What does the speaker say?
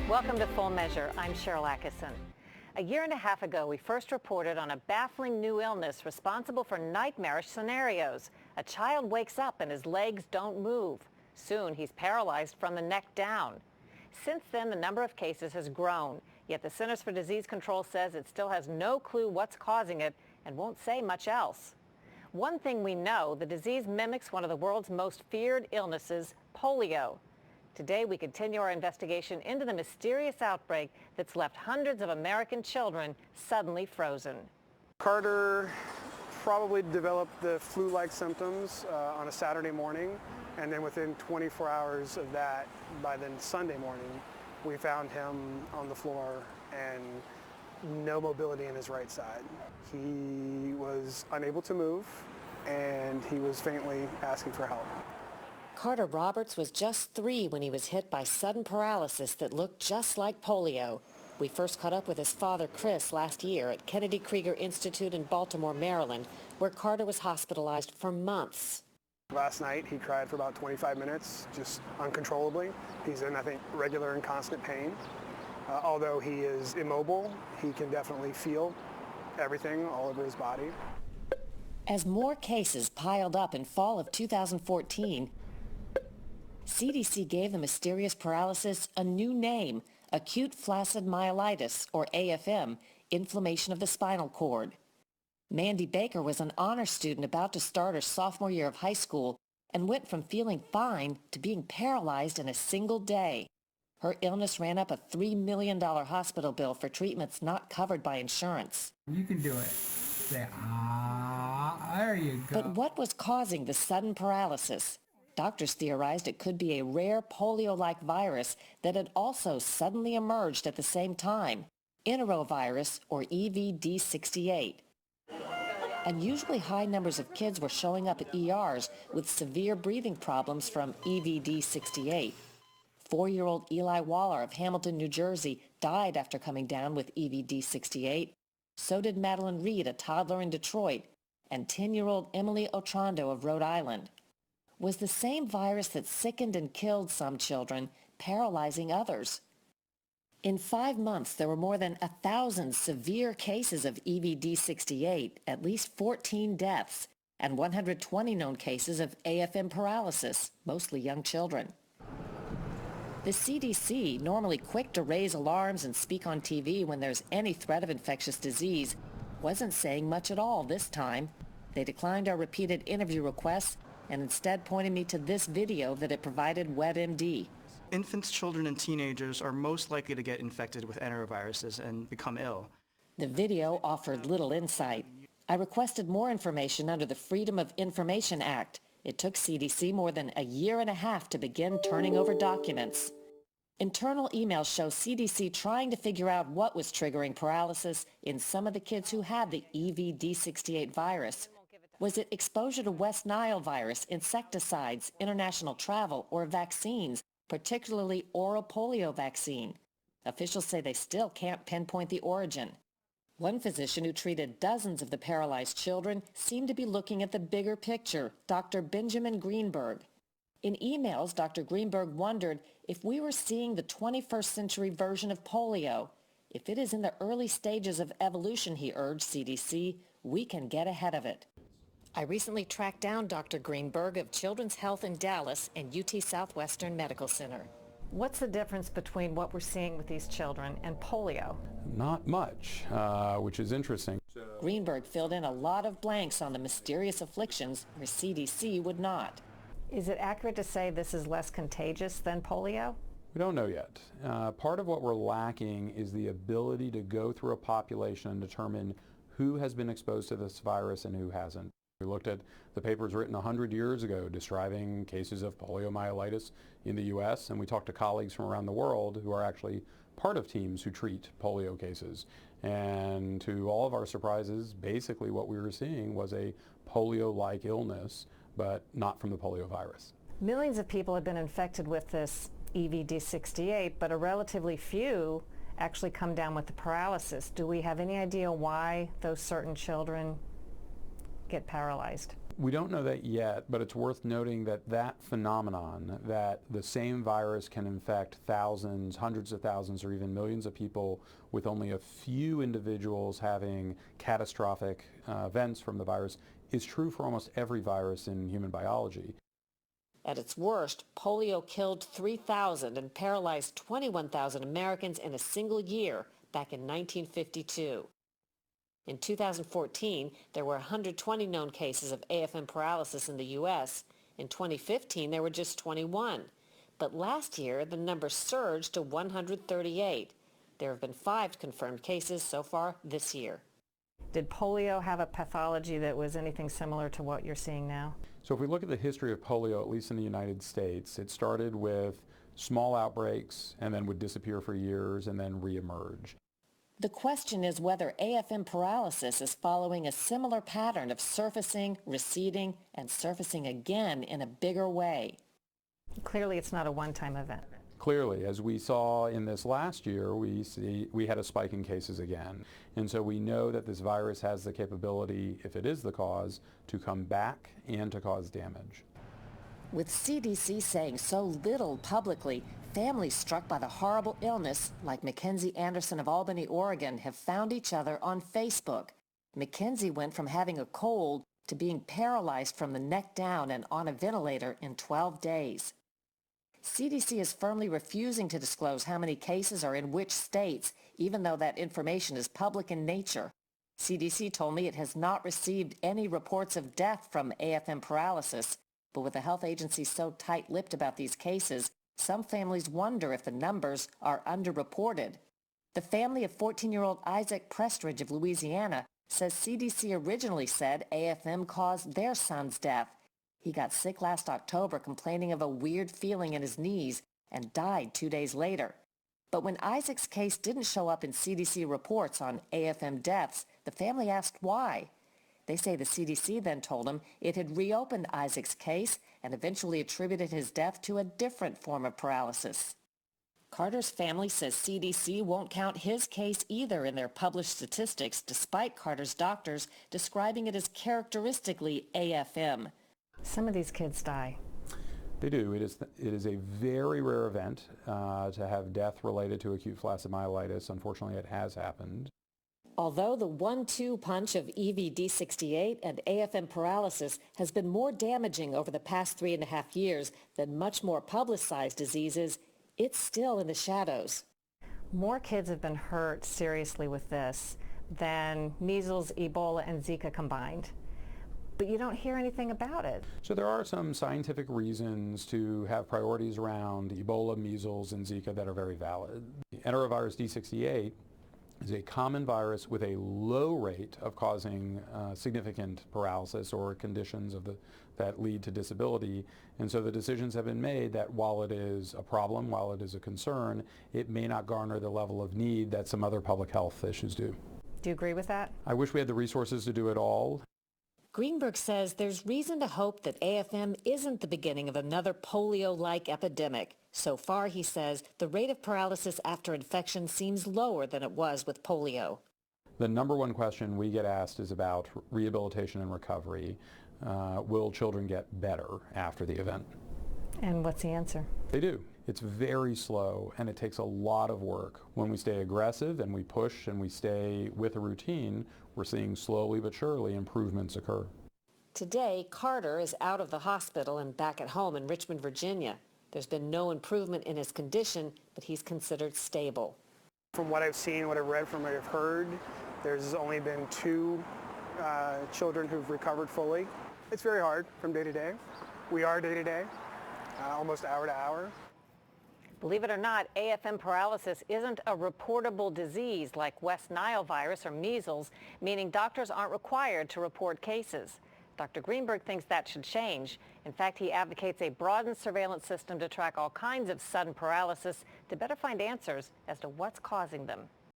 Welcome to Full Measure. I'm Sharyl Attkisson. A year and a half ago, we first reported on a baffling new illness responsible for nightmarish scenarios. A child wakes up and his legs don't move. Soon, he's paralyzed from the neck down. Since then, the number of cases has grown, yet the Centers for Disease Control says it still has no clue what's causing it and won't say much else. One thing we know, the disease mimics one of the world's most feared illnesses, polio. Today, we continue our investigation into the mysterious outbreak that's left hundreds of American children suddenly frozen. Carter probably developed the flu-like symptoms on a Saturday morning, and then within 24 hours of that, by then Sunday morning, we found him on the floor and no mobility in his right side. He was unable to move, and he was faintly asking for help. Carter Roberts was just 3 when he was hit by sudden paralysis that looked just like polio. We first caught up with his father, Chris, last year at Kennedy Krieger Institute in Baltimore, Maryland, where Carter was hospitalized for months. Last night, he cried for about 25 minutes, just uncontrollably. He's in, I think, regular and constant pain. Although he is immobile, he can definitely feel everything all over his body. As more cases piled up in fall of 2014, CDC gave the mysterious paralysis a new name, acute flaccid myelitis, or AFM, inflammation of the spinal cord. Mandy Baker was an honor student about to start her sophomore year of high school and went from feeling fine to being paralyzed in a single day. Her illness ran up a $3 million hospital bill for treatments not covered by insurance. You can do it. Say, there you go. But what was causing the sudden paralysis? Doctors theorized it could be a rare polio-like virus that had also suddenly emerged at the same time, enterovirus, or EVD68. Unusually high numbers of kids were showing up at ERs with severe breathing problems from EVD68. 4-year-old Eli Waller of Hamilton, New Jersey, died after coming down with EVD68. So did Madeline Reed, a toddler in Detroit, and 10-year-old Emily Otrando of Rhode Island. Was the same virus that sickened and killed some children, paralyzing others. In 5 months, there were more than 1,000 severe cases of EVD68, at least 14 deaths, and 120 known cases of AFM paralysis, mostly young children. The CDC, normally quick to raise alarms and speak on TV when there's any threat of infectious disease, wasn't saying much at all this time. They declined our repeated interview requests and instead pointed me to this video that it provided WebMD. Infants, children, and teenagers are most likely to get infected with enteroviruses and become ill. The video offered little insight. I requested more information under the Freedom of Information Act. It took CDC more than a year and a half to begin turning over documents. Internal emails show CDC trying to figure out what was triggering paralysis in some of the kids who had the EVD68 virus. Was it exposure to West Nile virus, insecticides, international travel, or vaccines, particularly oral polio vaccine? Officials say they still can't pinpoint the origin. One physician who treated dozens of the paralyzed children seemed to be looking at the bigger picture, Dr. Benjamin Greenberg. In emails, Dr. Greenberg wondered if we were seeing the 21st century version of polio. If it is in the early stages of evolution, he urged CDC, we can get ahead of it. I recently tracked down Dr. Greenberg of Children's Health in Dallas and UT Southwestern Medical Center. What's the difference between what we're seeing with these children and polio? Not much, which is interesting. Greenberg filled in a lot of blanks on the mysterious afflictions where CDC would not. Is it accurate to say this is less contagious than polio? We don't know yet. Part of what we're lacking is the ability to go through a population and determine who has been exposed to this virus and who hasn't. We looked at the papers written 100 years ago describing cases of poliomyelitis in the U.S., and we talked to colleagues from around the world who are actually part of teams who treat polio cases. And to all of our surprises, basically what we were seeing was a polio-like illness, but not from the polio virus. Millions of people have been infected with this EVD68, but a relatively few actually come down with the paralysis. Do we have any idea why those certain children get paralyzed? We don't know that yet, but it's worth noting that that phenomenon, that the same virus can infect thousands, hundreds of thousands, or even millions of people with only a few individuals having catastrophic events from the virus, is true for almost every virus in human biology. At its worst, polio killed 3,000 and paralyzed 21,000 Americans in a single year back in 1952. In 2014, there were 120 known cases of AFM paralysis in the U.S. In 2015, there were just 21. But last year, the number surged to 138. There have been 5 confirmed cases so far this year. Did polio have a pathology that was anything similar to what you're seeing now? So if we look at the history of polio, at least in the United States, it started with small outbreaks and then would disappear for years and then reemerge. The question is whether AFM paralysis is following a similar pattern of surfacing, receding, and surfacing again in a bigger way. Clearly, it's not a one-time event. Clearly, as we saw in this last year, we had a spike in cases again. And so we know that this virus has the capability, if it is the cause, to come back and to cause damage. With CDC saying so little publicly, families struck by the horrible illness, like Mackenzie Anderson of Albany, Oregon, have found each other on Facebook. Mackenzie went from having a cold to being paralyzed from the neck down and on a ventilator in 12 days. CDC is firmly refusing to disclose how many cases are in which states, even though that information is public in nature. CDC told me it has not received any reports of death from AFM paralysis, but with the health agency so tight-lipped about these cases, some families wonder if the numbers are underreported. The family of 14-year-old Isaac Prestridge of Louisiana says CDC originally said AFM caused their son's death. He got sick last October complaining of a weird feeling in his knees and died 2 days later. But when Isaac's case didn't show up in CDC reports on AFM deaths, the family asked why. They say the CDC then told him it had reopened Isaac's case and eventually attributed his death to a different form of paralysis. Carter's family says CDC won't count his case either in their published statistics, despite Carter's doctors describing it as characteristically AFM. Some of these kids die. They do. It is a very rare event to have death related to acute flaccid myelitis. Unfortunately, it has happened. Although the 1-2 punch of EVD68 and AFM paralysis has been more damaging over the past 3.5 years than much more publicized diseases, it's still in the shadows. More kids have been hurt seriously with this than measles, Ebola, and Zika combined. But you don't hear anything about it. So there are some scientific reasons to have priorities around Ebola, measles, and Zika that are very valid. Enterovirus D68 is a common virus with a low rate of causing significant paralysis or conditions that lead to disability. And so the decisions have been made that while it is a problem, while it is a concern, it may not garner the level of need that some other public health issues do. Do you agree with that? I wish we had the resources to do it all. Greenberg says there's reason to hope that AFM isn't the beginning of another polio-like epidemic. So far, he says, the rate of paralysis after infection seems lower than it was with polio. The number one question we get asked is about rehabilitation and recovery. Will children get better after the event? And what's the answer? They do. It's very slow and it takes a lot of work. When we stay aggressive and we push and we stay with a routine, we're seeing slowly but surely improvements occur. Today, Carter is out of the hospital and back at home in Richmond, Virginia. There's been no improvement in his condition, but he's considered stable. From what I've seen, what I've read, from what I've heard, there's only been 2 children who've recovered fully. It's very hard from day to day. We are day to day, almost hour to hour. Believe it or not, AFM paralysis isn't a reportable disease like West Nile virus or measles, meaning doctors aren't required to report cases. Dr. Greenberg thinks that should change. In fact, he advocates a broadened surveillance system to track all kinds of sudden paralysis to better find answers as to what's causing them.